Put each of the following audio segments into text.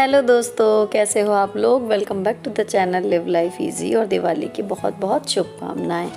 Hello दोस्तों, कैसे हो आप लोग। Welcome back to the channel live life easy. और दिवाली की बहुत बहुत शुभकामनाएं।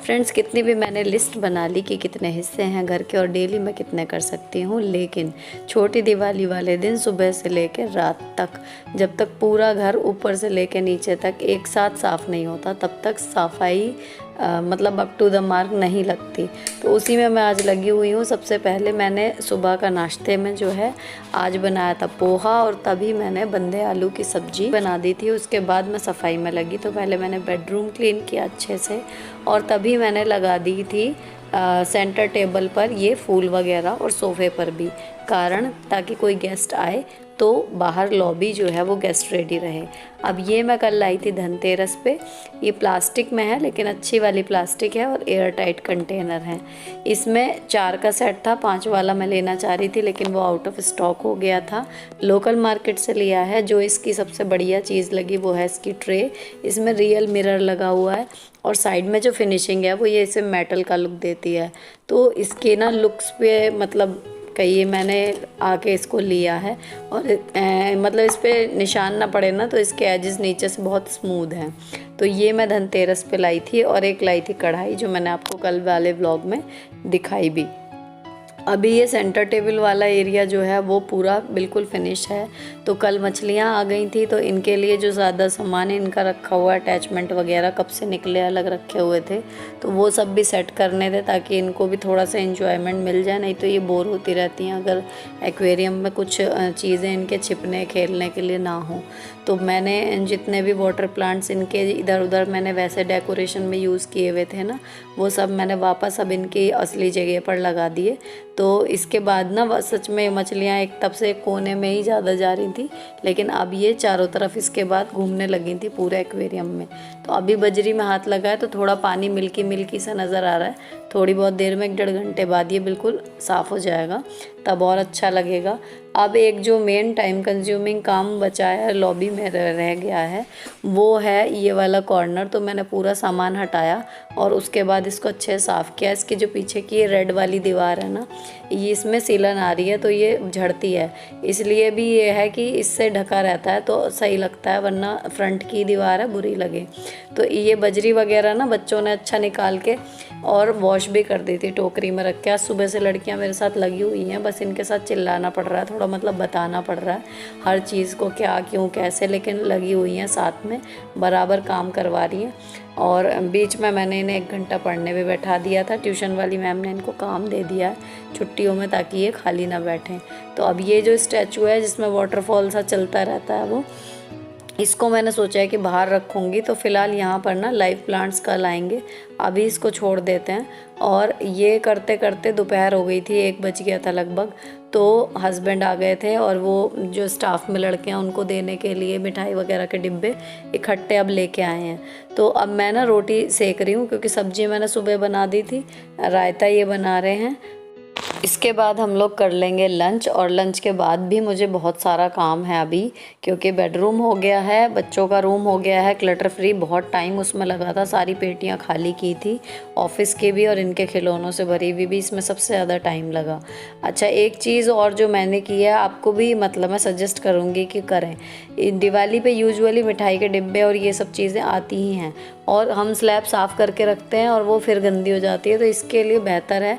फ्रेंड्स, कितनी भी मैंने लिस्ट बना ली कि कितने हिस्से हैं घर के और डेली मैं कितने कर सकती हूँ, लेकिन छोटी दिवाली वाले दिन सुबह से लेकर रात तक, जब तक पूरा घर ऊपर से लेकर नीचे तक एक साथ साफ़ नहीं होता, तब तक सफाई मतलब अप टू द मार्क नहीं लगती। तो उसी में मैं आज लगी हुई हूँ। सबसे पहले मैंने सुबह का नाश्ते में जो है आज बनाया था पोहा, और तभी मैंने बंदे आलू की सब्ज़ी बना दी थी। उसके बाद मैं सफाई में लगी। तो पहले मैंने बेडरूम क्लीन किया अच्छे से, और तभी मैंने लगा दी थी सेंटर टेबल पर ये फूल वगैरह, और सोफ़े पर भी, कारण ताकि कोई गेस्ट आए तो बाहर लॉबी जो है वो गेस्ट रेडी रहे। अब ये मैं कल लाई थी धनतेरस पे। ये प्लास्टिक में है, लेकिन अच्छी वाली प्लास्टिक है और एयर टाइट कंटेनर है। इसमें 4 का सेट था, 5 वाला मैं लेना चाह रही थी, लेकिन वो आउट ऑफ स्टॉक हो गया था। लोकल मार्केट से लिया है। जो इसकी सबसे बढ़िया चीज़ लगी वो है इसकी ट्रे। इसमें रियल मिरर लगा हुआ है, और साइड में जो फिनिशिंग है वो ये इसे मेटल का लुक देती है। तो इसके ना लुक्स पे मतलब कहिए मैंने आके इसको लिया है, और मतलब इस पर निशान ना पड़े ना, तो इसके एजेस नीचे से बहुत स्मूथ हैं। तो ये मैं धनतेरस पे लाई थी। और एक लाई थी कढ़ाई, जो मैंने आपको कल वाले व्लॉग में दिखाई भी। अभी ये सेंटर टेबल वाला एरिया जो है वो पूरा बिल्कुल फिनिश है। तो कल मछलियाँ आ गई थी, तो इनके लिए जो ज़्यादा सामान है इनका रखा हुआ अटैचमेंट वगैरह कब से निकले अलग रखे हुए थे, तो वो सब भी सेट करने थे, ताकि इनको भी थोड़ा सा एंजॉयमेंट मिल जाए। नहीं तो ये बोर होती रहती हैं अगर एक्वेरियम में कुछ चीज़ें इनके छिपने खेलने के लिए ना हो। तो मैंने जितने भी वाटर प्लांट्स इनके इधर उधर मैंने वैसे डेकोरेशन में यूज़ किए हुए थे ना, वो सब मैंने वापस अब इनकी असली जगह पर लगा दिए। तो इसके बाद ना सच में मछलियाँ एक तब से कोने में ही ज़्यादा जा रही थी, लेकिन अब ये चारों तरफ इसके बाद घूमने लगी थी पूरे एक्वेरियम में। तो अभी बजरी में हाथ लगा है तो थोड़ा पानी मिल्की मिल्की सा नज़र आ रहा है। थोड़ी बहुत देर में 1-1.5 घंटे बाद ये बिल्कुल साफ़ हो जाएगा, तब और अच्छा लगेगा। अब एक जो मेन टाइम कंज्यूमिंग काम बचा है, लॉबी में रह गया है, वो है ये वाला कॉर्नर। तो मैंने पूरा सामान हटाया और उसके बाद इसको अच्छे से साफ़ किया। इसके जो पीछे की ये रेड वाली दीवार है ना, ये इसमें सीलन आ रही है, तो ये झड़ती है, इसलिए भी ये है कि इससे ढका रहता है तो सही लगता है, वरना फ्रंट की दीवार है बुरी लगे। तो ये बजरी वगैरह ना बच्चों ने अच्छा निकाल के और वॉश भी कर दी थी टोकरी में रख के। आज सुबह से लड़कियां मेरे साथ लगी हुई हैं, बस इनके साथ चिल्लाना पड़ रहा है, थोड़ा मतलब बताना पड़ रहा है हर चीज़ को क्या क्यों कैसे, लेकिन लगी हुई हैं साथ में, बराबर काम करवा रही हैं। और बीच में मैंने इन्हें 1 घंटा पढ़ने भी बैठा दिया था। ट्यूशन वाली मैम ने इनको काम दे दिया है छुट्टियों में, ताकि ये खाली ना बैठें। तो अब ये जो स्टैचू है जिसमें वाटरफॉल सा चलता रहता है, वो इसको मैंने सोचा है कि बाहर रखूँगी। तो फ़िलहाल यहाँ पर ना लाइव प्लांट्स कल आएंगे, अभी इसको छोड़ देते हैं। और ये करते करते दोपहर हो गई थी, 1 बज गया था लगभग। तो हस्बैंड आ गए थे, और वो जो स्टाफ में लड़के हैं उनको देने के लिए मिठाई वगैरह के डिब्बे इकट्ठे अब लेके आए हैं। तो अब मैं ना रोटी सेक रही हूँ, क्योंकि सब्ज़ी मैंने सुबह बना दी थी, रायता ये बना रहे हैं। इसके बाद हम लोग कर लेंगे लंच, और लंच के बाद भी मुझे बहुत सारा काम है अभी, क्योंकि बेडरूम हो गया है, बच्चों का रूम हो गया है क्लटर फ्री। बहुत टाइम उसमें लगा था, सारी पेटियां खाली की थी, ऑफिस के भी और इनके खिलौनों से भरी हुई भी, इसमें सबसे ज़्यादा टाइम लगा। अच्छा, एक चीज़ और जो मैंने की है, आपको भी मतलब मैं सजेस्ट करूँगी कि करें। दिवाली पे यूजुअली मिठाई के डिब्बे और ये सब चीज़ें आती ही हैं, और हम स्लैब साफ़ करके रखते हैं और वो फिर गंदी हो जाती है। तो इसके लिए बेहतर है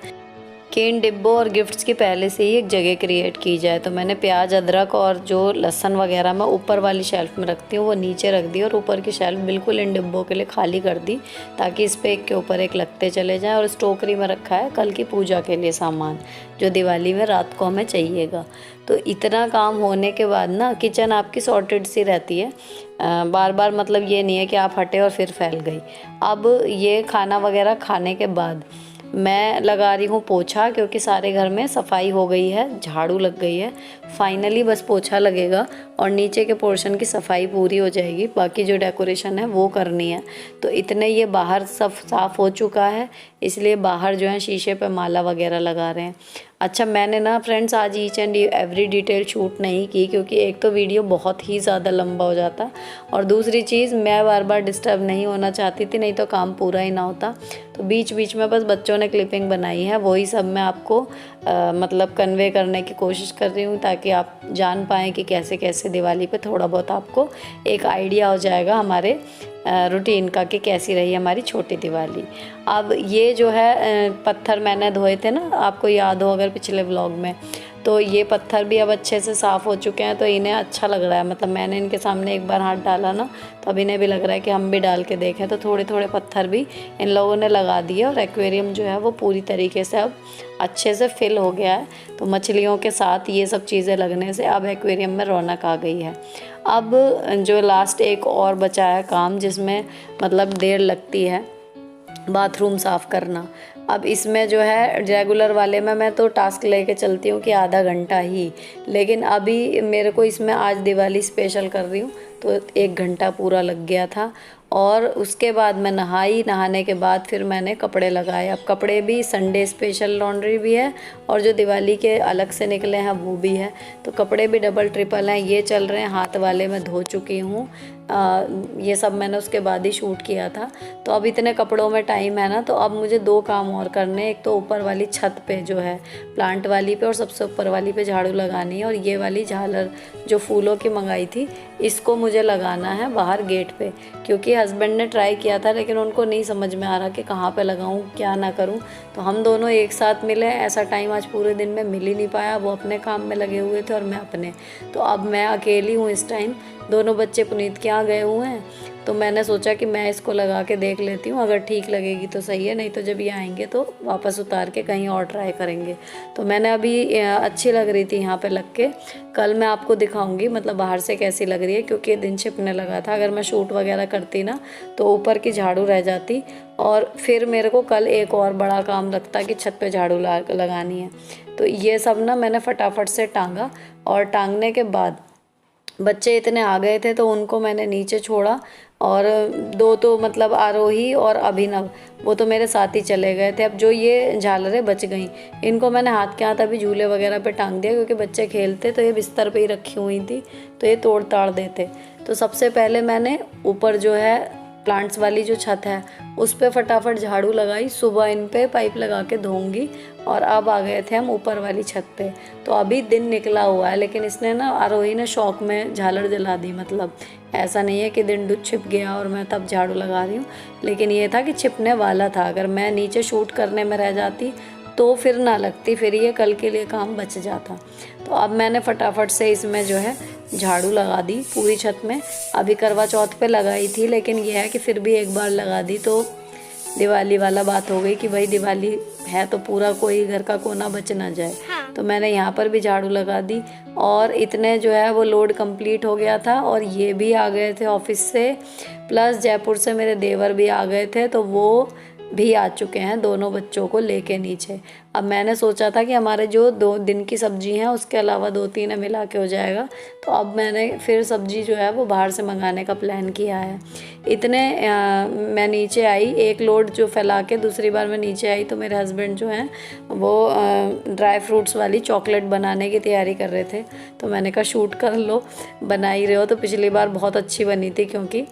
कि इन डिब्बों और गिफ्ट्स की पहले से ही एक जगह क्रिएट की जाए। तो मैंने प्याज अदरक और जो लहसुन वगैरह मैं ऊपर वाली शेल्फ़ में रखती हूँ वो नीचे रख दी, और ऊपर की शेल्फ़ बिल्कुल इन डिब्बों के लिए खाली कर दी, ताकि इस पे एक के ऊपर एक लगते चले जाएं। और इस टोकरी में रखा है कल की पूजा के लिए सामान, जो दिवाली में रात को हमें चाहिएगा। तो इतना काम होने के बाद ना किचन आपकी सॉर्टेड सी रहती है, बार बार मतलब ये नहीं है कि आप हटे और फिर फैल गई। अब ये खाना वगैरह खाने के बाद मैं लगा रही हूँ पोछा, क्योंकि सारे घर में सफाई हो गई है, झाड़ू लग गई है। फाइनली बस पोछा लगेगा और नीचे के पोर्शन की सफाई पूरी हो जाएगी, बाकी जो डेकोरेशन है वो करनी है। तो इतने ये बाहर सब साफ़ हो चुका है, इसलिए बाहर जो है शीशे पे माला वगैरह लगा रहे हैं। अच्छा, मैंने ना फ्रेंड्स आज each and every detail shoot नहीं की, क्योंकि एक तो वीडियो बहुत ही ज़्यादा लंबा हो जाता, और दूसरी चीज़ मैं बार बार डिस्टर्ब नहीं होना चाहती थी, नहीं तो काम पूरा ही ना होता। तो बीच बीच में बस बच्चों ने क्लिपिंग बनाई है, वही सब मैं आपको मतलब कन्वे करने की कोशिश कर रही हूँ, ताकि आप जान पाएँ कि कैसे कैसे से दिवाली पे थोड़ा बहुत आपको एक आइडिया हो जाएगा हमारे रूटीन का कि कैसी रही हमारी छोटी दिवाली। अब ये जो है पत्थर मैंने धोए थे ना, आपको याद हो अगर पिछले व्लॉग में, तो ये पत्थर भी अब अच्छे से साफ़ हो चुके हैं, तो इन्हें अच्छा लग रहा है। मतलब मैंने इनके सामने एक बार हाथ डाला ना, तो अब इन्हें भी लग रहा है कि हम भी डाल के देखें। तो थोड़े थोड़े पत्थर भी इन लोगों ने लगा दिए और एक्वेरियम जो है वो पूरी तरीके से अब अच्छे से फिल हो गया है। तो मछलियों के साथ ये सब चीज़ें लगने से अब एक्वेरियम में रौनक आ गई है। अब जो लास्ट एक और बचा है काम, जिसमें मतलब देर लगती है, बाथरूम साफ़ करना। अब इसमें जो है रेगुलर वाले में मैं तो टास्क लेके चलती हूँ कि आधा घंटा ही, लेकिन अभी मेरे को इसमें आज दिवाली स्पेशल कर रही हूँ तो 1 घंटा पूरा लग गया था। और उसके बाद मैं नहाई, नहाने के बाद फिर मैंने कपड़े लगाए। अब कपड़े भी संडे स्पेशल लॉन्ड्री भी है और जो दिवाली के अलग से निकले हैं वो भी है, तो कपड़े भी डबल ट्रिपल हैं। ये चल रहे हैं, हाथ वाले मैं धो चुकी हूँ। ये सब मैंने उसके बाद ही शूट किया था। तो अब इतने कपड़ों में टाइम है ना, तो अब मुझे 2 काम और करने। एक तो ऊपर वाली छत पे जो है प्लांट वाली पे और सबसे ऊपर वाली पे झाड़ू लगानी है, और ये वाली झालर जो फूलों की मंगाई थी इसको मुझे लगाना है बाहर गेट पे, क्योंकि हस्बैंड ने ट्राई किया था लेकिन उनको नहीं समझ में आ रहा कि कहाँ पे लगाऊं, क्या ना करूं। तो हम दोनों एक साथ मिले, ऐसा टाइम आज पूरे दिन में मिल ही नहीं पाया। वो अपने काम में लगे हुए थे और मैं अपने। तो अब मैं अकेली हूँ इस टाइम, दोनों बच्चे पुनीत के यहाँ गए हुए हैं। तो मैंने सोचा कि मैं इसको लगा के देख लेती हूँ, अगर ठीक लगेगी तो सही है, नहीं तो जब ये आएंगे तो वापस उतार के कहीं और ट्राई करेंगे। तो मैंने अभी अच्छी लग रही थी यहाँ पे लग के। कल मैं आपको दिखाऊंगी मतलब बाहर से कैसी लग रही है, क्योंकि दिन छिपने लगा था। अगर मैं शूट वगैरह करती ना तो ऊपर की झाड़ू रह जाती, और फिर मेरे को कल एक और बड़ा काम लगता कि छत पे झाड़ू लगानी है। तो ये सब ना मैंने फटाफट से टांगा, और टांगने के बाद बच्चे इतने आ गए थे तो उनको मैंने नीचे छोड़ा, और 2 तो मतलब आरोही और अभिनव वो तो मेरे साथ ही चले गए थे। अब जो ये झालरें बच गई, इनको मैंने हाथ के हाथ अभी झूले वगैरह पे टांग दिया, क्योंकि बच्चे खेलते तो ये बिस्तर पे ही रखी हुई थी तो ये तोड़ ताड़ देते। तो सबसे पहले मैंने ऊपर जो है प्लांट्स वाली जो छत है उस पर फटाफट झाड़ू लगाई। सुबह इन पे पाइप लगा के धोऊंगी। और अब आ गए थे हम ऊपर वाली छत पे। तो अभी दिन निकला हुआ है, लेकिन इसने ना आरोही ने शौक में झालर जला दी। मतलब ऐसा नहीं है कि दिन छिप गया और मैं तब झाड़ू लगा रही हूँ, लेकिन ये था कि छिपने वाला था। अगर मैं नीचे शूट करने में रह जाती तो फिर ना लगती, फिर ये कल के लिए काम बच जाता। तो अब मैंने फटाफट से इसमें जो है झाड़ू लगा दी पूरी छत में। अभी करवा चौथ पे लगाई थी, लेकिन यह है कि फिर भी एक बार लगा दी तो दिवाली वाला बात हो गई कि भाई दिवाली है तो पूरा कोई घर का कोना बच ना जाए। हाँ। तो मैंने यहाँ पर भी झाड़ू लगा दी, और इतने जो है वो लोड कंप्लीट हो गया था। और ये भी आ गए थे ऑफिस से, प्लस जयपुर से मेरे देवर भी आ गए थे, तो वो भी आ चुके हैं दोनों बच्चों को लेके नीचे। अब मैंने सोचा था कि हमारे जो 2 दिन की सब्जी हैं उसके अलावा 2-3 मिला के हो जाएगा, तो अब मैंने फिर सब्जी जो है वो बाहर से मंगाने का प्लान किया है। इतने मैं नीचे आई, एक लोड जो फैला के दूसरी बार मैं नीचे आई तो मेरे हस्बैंड जो हैं वो ड्राई फ्रूट्स वाली चॉकलेट बनाने की तैयारी कर रहे थे। तो मैंने कहा शूट कर लो, बना ही रहे हो तो। पिछली बार बहुत अच्छी बनी थी, क्योंकि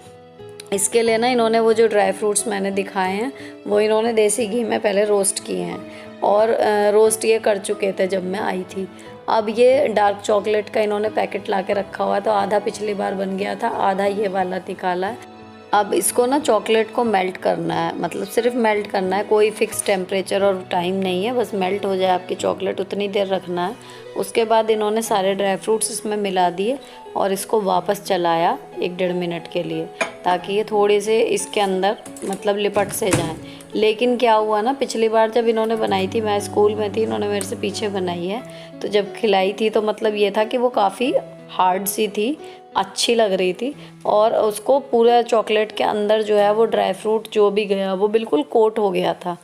इसके लिए ना इन्होंने वो जो ड्राई फ्रूट्स मैंने दिखाए हैं वो इन्होंने देसी घी में पहले रोस्ट किए हैं, और रोस्ट ये कर चुके थे जब मैं आई थी। अब ये डार्क चॉकलेट का इन्होंने पैकेट ला के रखा हुआ है, तो आधा पिछली बार बन गया था, आधा ये वाला निकाला है। अब इसको ना चॉकलेट को मेल्ट करना है, मतलब सिर्फ मेल्ट करना है, कोई फिक्स टेम्परेचर और टाइम नहीं है, बस मेल्ट हो जाए आपकी चॉकलेट उतनी देर रखना है। उसके बाद इन्होंने सारे ड्राई फ्रूट्स इसमें मिला दिए और इसको वापस चलाया 1-1.5 मिनट के लिए, ताकि ये थोड़े से इसके अंदर मतलब लिपट से जाएं। लेकिन क्या हुआ ना, पिछली बार जब इन्होंने बनाई थी, मैं स्कूल में थी, इन्होंने मेरे से पीछे बनाई है, तो जब खिलाई थी तो मतलब ये था कि वो काफ़ी हार्ड सी थी, अच्छी लग रही थी, और उसको पूरा चॉकलेट के अंदर जो है वो ड्राई फ्रूट जो भी गया वो बिल्कुल कोट हो गया था।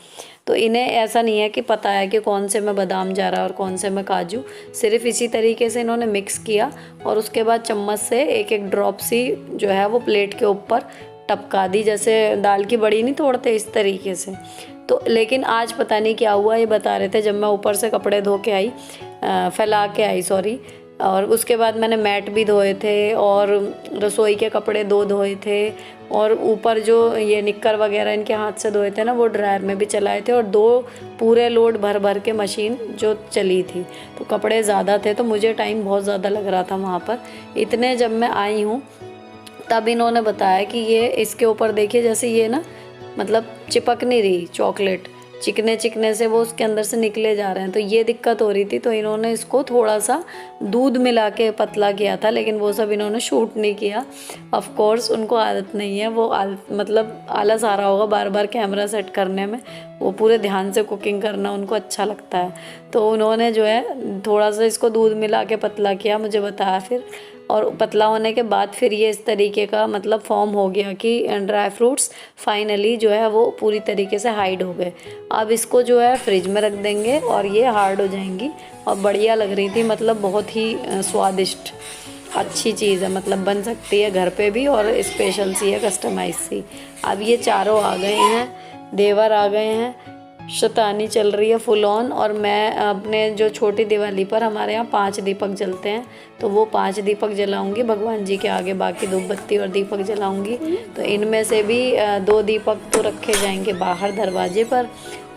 तो इन्हें ऐसा नहीं है कि पता है कि कौन से में बादाम जा रहा है और कौन से में काजू, सिर्फ इसी तरीके से इन्होंने मिक्स किया, और उसके बाद चम्मच से 1-1 ड्रॉप सी जो है वो प्लेट के ऊपर टपका दी, जैसे दाल की बड़ी नहीं तोड़ते इस तरीके से। तो लेकिन आज पता नहीं क्या हुआ, ये बता रहे थे जब मैं ऊपर से कपड़े धो के आई, फैला के आई सॉरी, और उसके बाद मैंने मैट भी धोए थे और रसोई के कपड़े 2 धोए थे और ऊपर जो ये निक्कर वगैरह इनके हाथ से धोए थे ना वो ड्रायर में भी चलाए थे और 2 पूरे लोड भर भर के मशीन जो चली थी। तो कपड़े ज़्यादा थे तो मुझे टाइम बहुत ज़्यादा लग रहा था वहाँ पर। इतने जब मैं आई हूँ तब इन्होंने बताया कि ये इसके ऊपर देखिए जैसे ये ना मतलब चिपक नहीं रही, चॉकलेट चिकने चिकने से वो उसके अंदर से निकले जा रहे हैं, तो ये दिक्कत हो रही थी। तो इन्होंने इसको थोड़ा सा दूध मिला के पतला किया था, लेकिन वो सब इन्होंने शूट नहीं किया। ऑफ कोर्स उनको आदत नहीं है, वो मतलब आलस आ रहा होगा बार बार कैमरा सेट करने में। वो पूरे ध्यान से कुकिंग करना उनको अच्छा लगता है, तो उन्होंने जो है थोड़ा सा इसको दूध मिला के पतला किया, मुझे बताया फिर। और पतला होने के बाद फिर ये इस तरीके का मतलब फॉर्म हो गया कि ड्राई फ्रूट्स फाइनली जो है वो पूरी तरीके से हाइड हो गए। अब इसको जो है फ्रिज में रख देंगे और ये हार्ड हो जाएंगी। और बढ़िया लग रही थी, मतलब बहुत ही स्वादिष्ट अच्छी चीज़ है, मतलब बन सकती है घर पे भी और स्पेशल सी है, कस्टमाइज सी। अब ये चारों आ गए हैं, देवर आ गए हैं, शैतानी चल रही है फुल ऑन। और मैं अपने जो छोटी दिवाली पर हमारे यहाँ 5 दीपक जलते हैं, तो वो 5 दीपक जलाऊंगी भगवान जी के आगे, बाकी धूप बत्ती और दीपक जलाऊंगी। तो इनमें से भी 2 दीपक तो रखे जाएंगे बाहर दरवाजे पर,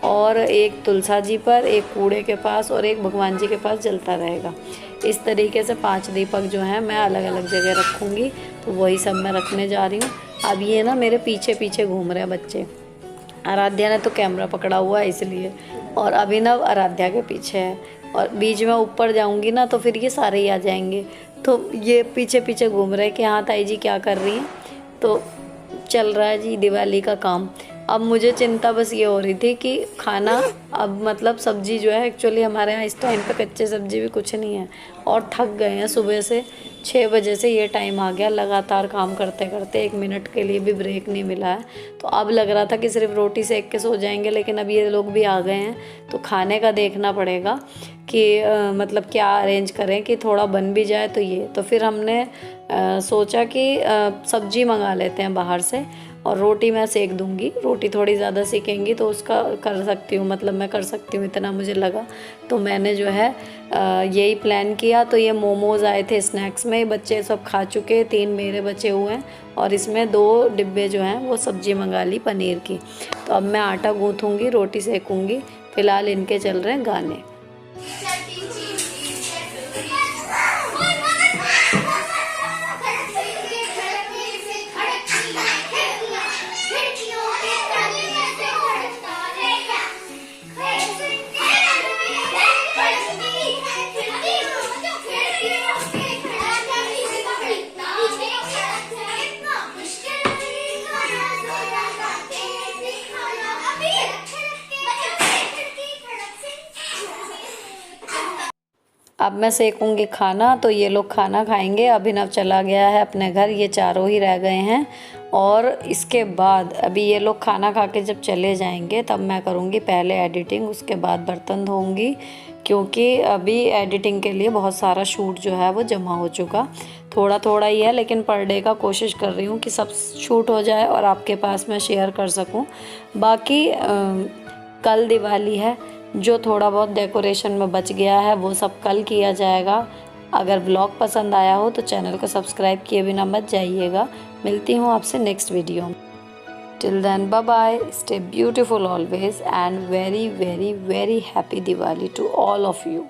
और एक तुलसा जी पर, एक कूड़े के पास और एक भगवान जी के पास जलता रहेगा। इस तरीके से 5 दीपक जो हैं मैं अलग अलग जगह रखूँगी। तो वही सब मैं रखने जा रही हूँ। अब ये ना मेरे पीछे पीछे घूम रहे हैं बच्चे। आराध्या ने तो कैमरा पकड़ा हुआ है इसलिए, और अभिनव आराध्या के पीछे है, और बीच में ऊपर जाऊंगी ना तो फिर ये सारे ही आ जाएंगे। तो ये पीछे पीछे घूम रहे हैं कि हाँ ताई जी क्या कर रही हैं। तो चल रहा है जी दिवाली का काम। अब मुझे चिंता बस ये हो रही थी कि खाना, अब मतलब सब्जी जो है एक्चुअली हमारे यहाँ इस टाइम पे कच्चे सब्जी भी कुछ नहीं है, और थक गए हैं सुबह से 6 बजे से ये टाइम आ गया, लगातार काम करते करते 1 मिनट के लिए भी ब्रेक नहीं मिला है। तो अब लग रहा था कि सिर्फ रोटी सेक के सो जाएंगे, लेकिन अब ये लोग भी आ गए हैं तो खाने का देखना पड़ेगा कि मतलब क्या अरेंज करें कि थोड़ा बन भी जाए। तो ये तो फिर हमने सोचा कि सब्जी मंगा लेते हैं बाहर से, और रोटी मैं सेक दूंगी। रोटी थोड़ी ज़्यादा सेकेंगी तो उसका कर सकती हूँ, मतलब मैं कर सकती हूँ, इतना मुझे लगा। तो मैंने जो है यही प्लान किया। तो ये मोमोज़ आए थे स्नैक्स में, बच्चे सब खा चुके, 3 मेरे बचे हुए हैं, और इसमें 2 डिब्बे जो हैं वो सब्जी मंगा ली पनीर की। तो अब मैं आटा गूँथूँगी, रोटी सेकूँगी। फ़िलहाल इनके चल रहे हैं गाने। अब मैं सेकूंगी खाना, तो ये लोग खाना खाएंगे। अभिनव चला गया है अपने घर, ये चारों ही रह गए हैं। और इसके बाद अभी ये लोग खाना खा के जब चले जाएंगे तब मैं करूँगी पहले एडिटिंग, उसके बाद बर्तन धोऊंगी, क्योंकि अभी एडिटिंग के लिए बहुत सारा शूट जो है वो जमा हो चुका। थोड़ा थोड़ा ही है, लेकिन पर डे का कोशिश कर रही हूँ कि सब शूट हो जाए और आपके पास मैं शेयर कर सकूँ। बाकी कल दिवाली है, जो थोड़ा बहुत डेकोरेशन में बच गया है वो सब कल किया जाएगा। अगर ब्लॉग पसंद आया हो तो चैनल को सब्सक्राइब किए बिना मत जाइएगा। मिलती हूँ आपसे नेक्स्ट वीडियो में। Till then bye bye, stay beautiful always, and very very very happy Diwali to all of you.